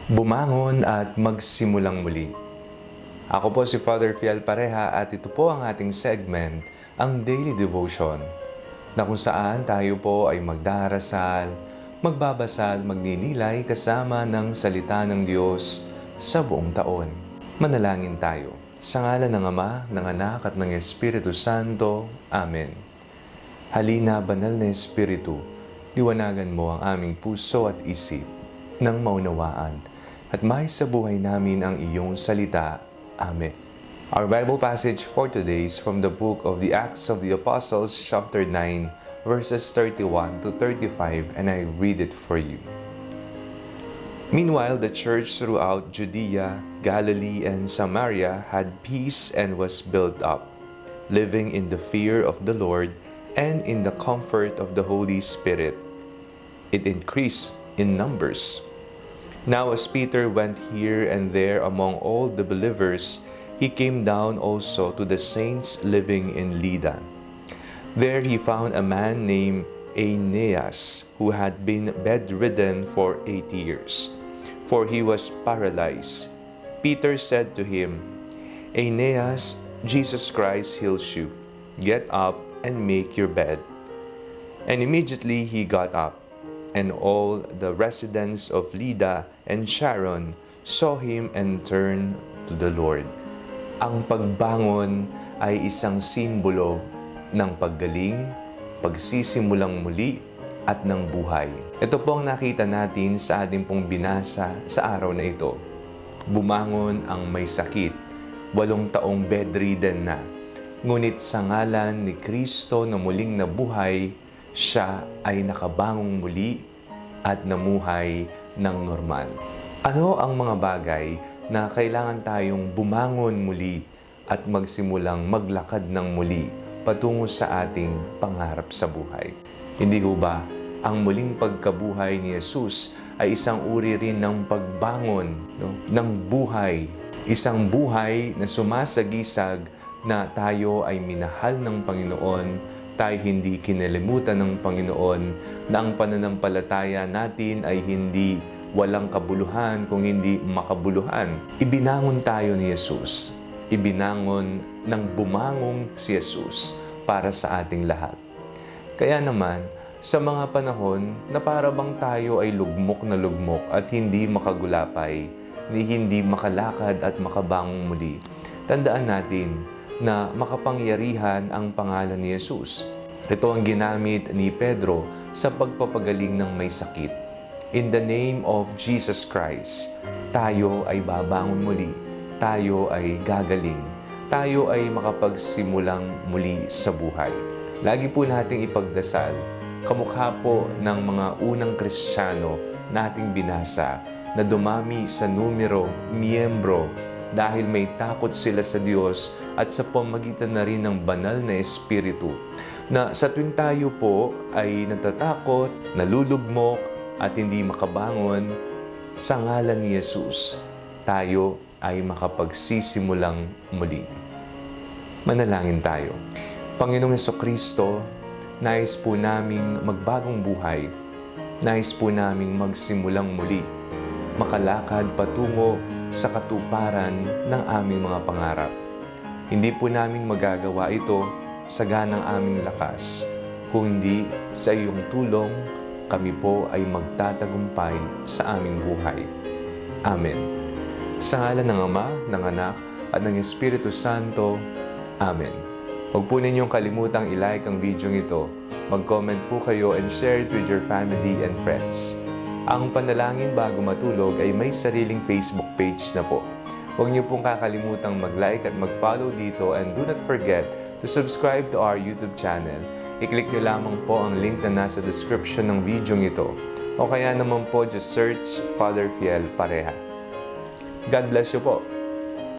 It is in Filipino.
Bumangon at magsimulang muli. Ako po si Father Fiel Pareha at ito po ang ating segment, ang Daily Devotion, na kung saan tayo po ay magdarasal, magbabasal, magninilay kasama ng salita ng Diyos sa buong taon. Manalangin tayo. Sa ngalan ng Ama, ng Anak at ng Espiritu Santo. Amen. Halina, banal na Espiritu, liwanagan mo ang aming puso at isip ng maunawaan at may sa buhay namin ang iyong salita. Amen. Our Bible passage for today is from the book of the Acts of the Apostles, chapter 9, verses 31 to 35, and I read it for you. Meanwhile, the church throughout Judea, Galilee, and Samaria had peace and was built up, living in the fear of the Lord and in the comfort of the Holy Spirit. It increased in numbers. Now as Peter went here and there among all the believers, he came down also to the saints living in Lydda. There he found a man named Aeneas, who had been bedridden for 8 years, for he was paralyzed. Peter said to him, Aeneas, Jesus Christ heals you. Get up and make your bed. And immediately he got up. And all the residents of Lydda and Sharon saw him and turned to the Lord. Ang pagbangon ay isang simbolo ng paggaling, pagsisimulang muli, at ng buhay. Ito po ang nakita natin sa ating pong binasa sa araw na ito. Bumangon ang may sakit, 8 taong bedridden na. Ngunit sa ngalan ni Kristo na muling nabuhay, siya ay nakabangong muli at namuhay ng normal. Ano ang mga bagay na kailangan tayong bumangon muli at magsimulang maglakad ng muli patungo sa ating pangarap sa buhay? Hindi ho ba ang muling pagkabuhay ni Jesus ay isang uri rin ng pagbangon ng buhay? Isang buhay na sumasagisag na tayo ay minahal ng Panginoon, tayo hindi kinalimutan ng Panginoon, na ang pananampalataya natin ay hindi walang kabuluhan, kung hindi makabuluhan. Ibinangon tayo ni Jesus. Ibinangon ng bumangong si Jesus para sa ating lahat. Kaya naman, sa mga panahon na para bang tayo ay lugmok na lugmok at hindi makagulapay, ni hindi makalakad at makabangong muli, tandaan natin na makapangyarihan ang pangalan ni Jesus. Ito ang ginamit ni Pedro sa pagpapagaling ng may sakit. In the name of Jesus Christ, tayo ay babangon muli, tayo ay gagaling, tayo ay makapagsimulang muli sa buhay. Lagi po nating ipagdasal, kamukha po ng mga unang Kristiyano nating binasa na dumami sa numero, miyembro, dahil may takot sila sa Diyos at sa pamagitan na rin ng banal na Espiritu, na sa tuwing tayo po ay natatakot, nalulugmok at hindi makabangon, sa ngalan ni Jesus, tayo ay makapagsisimulang muli. Manalangin tayo. Panginoong Hesukristo, nais po naming magbagong buhay, nais po naming magsimulang muli, makalakad patungo sa katuparan ng aming mga pangarap. Hindi po namin magagawa ito sa ganang aming lakas, kundi sa iyong tulong, kami po ay magtatagumpay sa aming buhay. Amen. Sa ngalan ng Ama, ng Anak, at ng Espiritu Santo. Amen. Huwag po ninyong kalimutang i-like ang video ito, mag-comment po kayo and share it with your family and friends. Ang Panalangin Bago Matulog ay may sariling Facebook page na po. Huwag niyo pong kakalimutang mag-like at mag-follow dito, and do not forget to subscribe to our YouTube channel. I-click niyo lamang po ang link na nasa description ng video ito. O kaya naman po, just search Father Fiel Pareha. God bless you po.